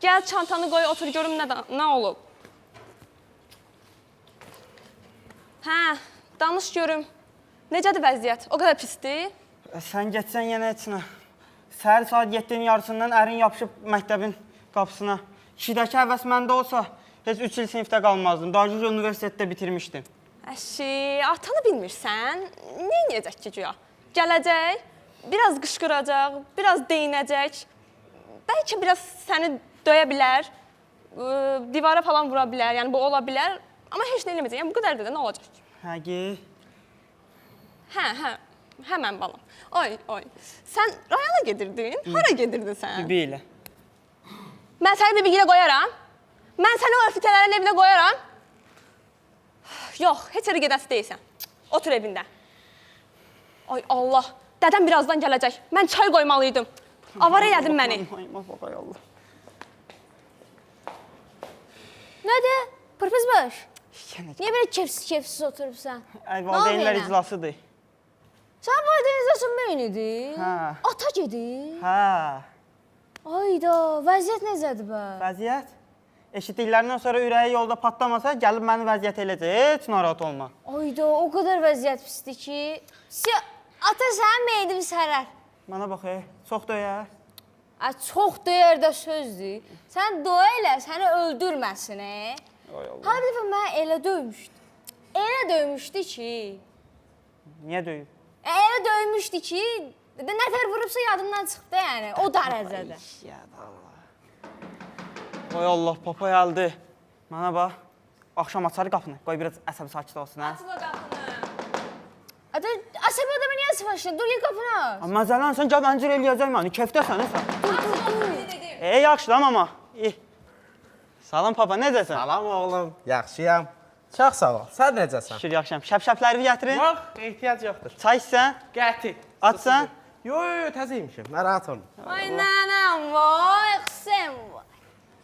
Gəl çantanı qoy, otur görüm nə olub. Hə, danış görüm. Necədir vəziyyət? O qədər pisdir? Sən getsən yenə içinə. Səhər saat 7-nin yarısından ərin yapışıb məktəbin qapısına. 2-dəki həvəs məndə olsa, heç 3 il sinifdə qalmazdım. Daha universitetdə bitirmişdim. Əşi, atanı bilmirsən? Nə edəcək ki, güya? Gələcək, biraz qışqıracaq, biraz deyinəcək. Bəlkə biraz səni döyə bilər, divara falan vura bilər, yəni bu ola bilər. Amma heç nə eləməyəcək, yəni bu qədər də nə olacaq? Həqi? Hə, həmən balam. Oy. Sən rayona gedirdin? Hara gedirdin sən? Bibi ilə. Mən səni bibi ilə qoyaram. Mən səni o öfitələrin evinə qoyaram. Yox, heç yerə gedəsi deyilsən. Otur evində. Ay Allah, dədəm birazdan gələcək. Mən çay qoymalıydım. Avar elədin məni. Ay Allah. Nədir? Pırpız boş. Niyə belə kefsiz oturubsan? Ay, valideynlər iclasıdır. Sən valideynizəsin beynidir? Hə. Ata gedir? Hə. Ayda, vəziyyət necədir bə? Vəziyyət? Eşitdiklərindən sonra ürəyi yolda patlamasa, gəlib məni vəziyyət eləcək. Heç narahat olma. Ayda, o qədər vəziyyət pisdir ki, ata sənin meydivi sərər. Mənə bax, çox döyər. Çox döyər də sözdür. Sən dua elə, səni öldürməsin. Ay Allah. Hər bir dəfə mənə elə döymüşdü. Elə döymüşdü ki... Niyə döyüb? Elə döymüşdü ki, nətər vurubsa yadımdan çıxdı yəni, o dərəcədə. Ay Allah, papa gəldi. Mənə bax, axşam açar qapını. Qoy biraz əsəbi sakit olsun, hə? Açma qapını. Əsəbi adamı niyə sıfaşın? Dur, gel qapını aç. Məzələn, sən gəl məncir eləyəcək məni. Kefdəsən, sən. Dur. Yaxşı da, mama. Salam, papa, necəsən? Salam, oğlum. Yaxşıyam. Çox sağ ol. Sən necəsən? Şükür, yaxşıyam. Şəpşəpləri gətirin. Yox, ehtiyac yoxdur. Çay içsən? Qəti. Açsan? Yox, təzəymişim. Narahat olma. Ay nənəm, vay, xısəm vay.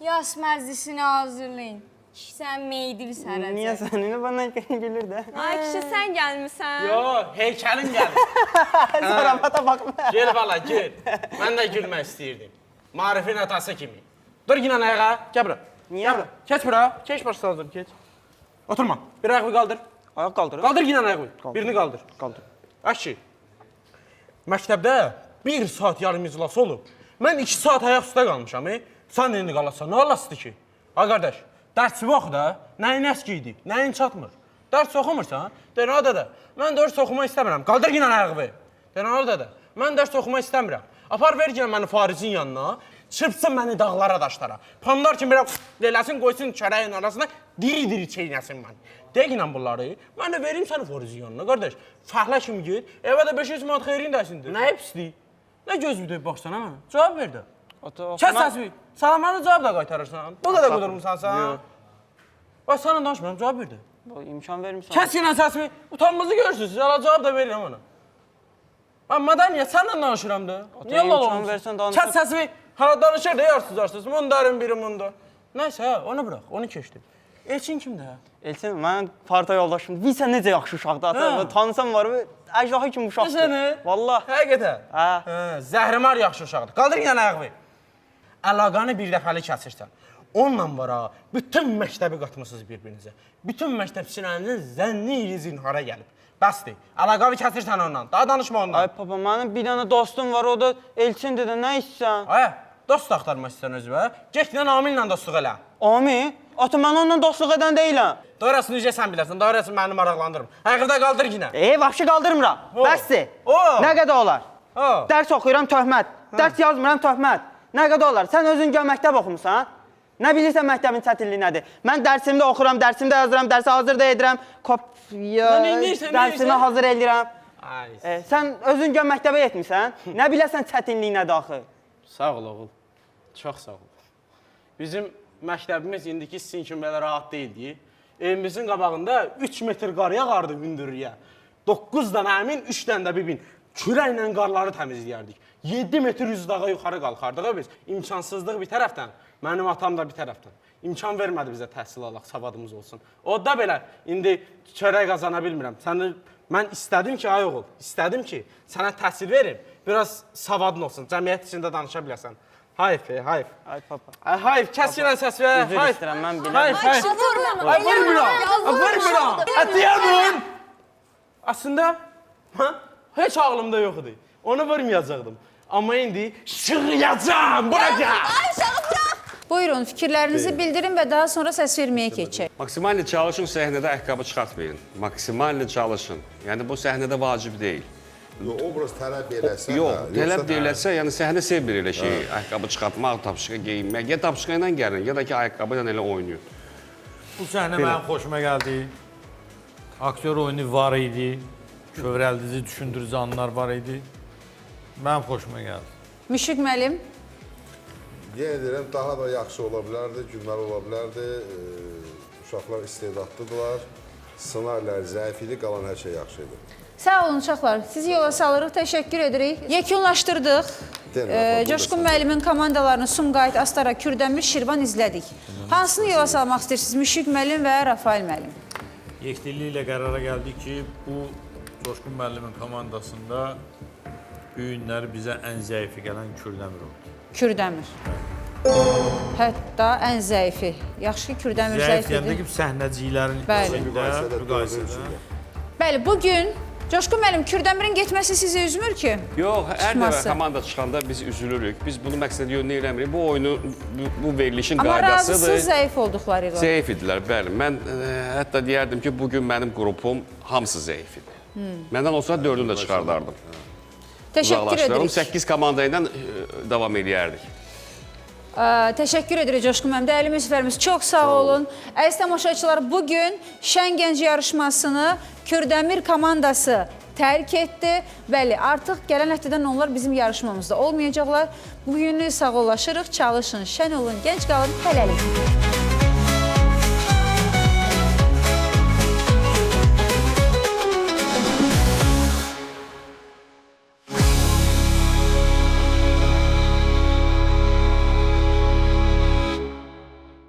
Yas məclisini hazırlayın. Kişi sən meydivi sərəcək. Niyə sən? İndi bana gelir də. Ay kişi sən gəlmisən. Yox, heykəlin gəlir. Zarafata baxma. Gel bala, gel. Mən də gülmək istəyirdim. Marifin atası kimi. Dur yine ayağa, gəl bura. Niyə? Keç bura, keç başladır, keç. Oturma, bir ayağı kaldır. Ayak kaldır. Kaldır yine ayağı, birini kaldır. Kaldır. Əşki, məktəbdə 1 saat yarım iclası olub. Mən 2 saat ayaq üstə qalmışam, Sən indi qalarsan, nə alasıdır ki? Ay qardaş, dərs oxu da, nəyin əski idi, nəyin çatmır. Dərs oxumursan, deyən o dədə, mən dərs oxumaq istəmirəm. Qaldır yine ayağı. Deyən o dədə, mən dərs oxumaq istəmirəm. Apar ver yine məni Farizin yanına, çırpsın məni dağlara, daşlara. Pandar kimi belə eləsin, qoysun çörəyin arasına, diri-diri çeynəsin məni. Deyinən bunları, mən də verim səni Farizin yanına, qardaş. Fəhlə kimi git, evə də 500 manat xeyrin dəsindir. Nə pislik? Nə göz bir döyüb baxsana mənə? Cavab ver də. Kəs səsini, salamlarını cavab da qaytarırsan. Bu qədər qudurmuşsan sən. Bax, sana danışmıram, cavab ver də. İmkan vermirsən. Kəs yine səsini, utanmazı görürsünüz, hala cavab da verirəm ona. Amma madaniyyət, sənlə danışıram da. Niyə lal olmuşsun? Kəs səsini, hala danışır da yarsız. Mundarın biri munda. Nəysə, onu bıraq, onu keçdim. Elçin kimdir? Elçin, mən parta yoldaşımdır. Bilsən necə yaxşı uşaqdır. Tanısam var, əjdaha kimi uşaqdır. Səni? Valla. Həqiqətən? Hə. Zəhrimar yaxşı uşaqdır. Qaldır yine ayağı. Əlaqanı bir dəfəli kəsirsən. Onunla var ha, bütün məktəbi qatmışsınız bir-birinizə. Bütün məktəb sinənin zənni zinhara gəlib. Bəsdir, əlaqanı kəsirsən onunla, daha danışma ondan. Ay papa, mənim bir dənə dostum var, o da Elçindir də, nə istəyirsən? Ay, dost axtarmaq istəyirsən özüvə, get də Amillə dostluq elə. Amil? Ata, mən onunla dostluq edən deyiləm. Doğrasını necə sən bilərsən, doğrasını məni maraqlandırım. Həqiqdə qaldır yine. Vəbşi qaldırmıram, bəsdir. Nə qədər olar? Dərs oxuyuram, töhmət. Dərs yazmıram, töhmət. Nə qədər olar? Sən özün gəl məktəb oxumusan? Nə bilirsən məktəbin çətinliyi nədir? Mən dərsimdə oxuram, dərsimdə yazıram, dərsi hazır da edirəm. Dərsimi hazır edirəm. Sən özün gəl məktəbə yetmirsən? Nə bilərsən çətinliyi nədir axı? Sağ ol oğul, çox sağ ol. Bizim məktəbimiz indiki sizin kimi belə rahat deyildi. Evimizin qabağında 3 metr qar yağardı hündürlüyə. 9 dənə əmin, 3 dənə də bibin. Kürəklə qarları təmizləyərdik. 7 metr yüz dağa yuxarı qalxardıq biz. İmkansızlıq bir tərəfdən, mənim atam da bir tərəfdən. İmkan vermədi bizə təhsil alaq, savadımız olsun. O da belə, indi çörək qazana bilmirəm. Mən istədim ki, ay oğul, istədim ki, sənə təhsil verim, biraz savadın olsun, cəmiyyət içində danışa biləsən. Hayf, hayf. Ay papa. Hayf, kəs yenə səs ver. Üzr istəyirəm, mən biləm. Hayf. Ay, vurmuram. Deyəmin. Aslında, heç ağlımda yox idi. Onu vurmayacaqdım. Amma indi şırıyacam, buraca. Buyurun, fikirlərinizi bildirin və daha sonra səs verməyə keçək. Maksimalni çalışın, səhnədə ayaqqabı çıxartmayın. Maksimalni çalışın. Yəni, bu səhnədə vacib deyil. Obraz tələb eləsə... Yox, tələb eləsə, yəni səhnə sevmir elə şey, ayaqqabı çıxartmaq, tapışqa geyinmək. Ya tapışqa ilə gəlin, ya da ki, ayaqqabı ilə elə oynayın. Bu səhnə mənim xoşuma gəldi. Aktyor oyunu var idi. Kövrəldici, düşündürücü anlar var idi. Mənim xoşuma gəldi. Müşfiq müəllim? Yenə deyirəm, daha da yaxşı ola bilərdi, gülməli ola bilərdi. Uşaqlar istedadlıdırlar. Ssenarilər zəif idi, qalan hər şey yaxşı idi. Sağ olun uşaqlar, sizi yola salırıq, təşəkkür edirik. Yekunlaşdırdıq. Coşqun müəllimin komandalarını Sumqayıt, Astara, Kürdəmir, Şirvan izlədik. Hansını yola salmaq istəyirsiniz? Müşfiq müəllim və Rafael müəllim. Yekdilli ilə qərara gəldik ki, bu Coşqun müəllimin komandasında bu günləri bizə ən zəifi gələn Kürdəmir oldu. Kürdəmir. Hətta ən zəifi. Yaxşı ki, Kürdəmir Zəif zəif deyəndə idi. ki, səhnəciklərin Bəli. müqayisədə. Bəli, bugün Coşqun müəllim, Kürdəmirin getməsi sizi üzmür ki? Yox, hər dəfə Çıxması. komanda çıxanda biz üzülürük. Biz bunu məqsəd yönünü eləmirik. Bu oyunu, bu verilişin Amma qaydasıdır. razısınız zəif olduqları ilə. Zəif idilər, bəli. Mən hətta deyərdim ki, bugün mənim qrupum hamısı zəif idi. Məndən olsa 4-ünü də çıxardardım. Təşəkkür edirik. 8 komanda ilə davam edərdik. Təşəkkür edirik Coşqun müəllim. Dəyərli müsiflərimiz, çox sağ olun. Əziz tamaşaçılar, bugün Şən Gənc yarışmasını Kürdəmir komandası tərk etdi. Bəli, artıq gələn həftədən onlar bizim yarışmamızda olmayacaqlar. Bugünü sağollaşırıq, çalışın, şən olun, gənc qalın, hələlik.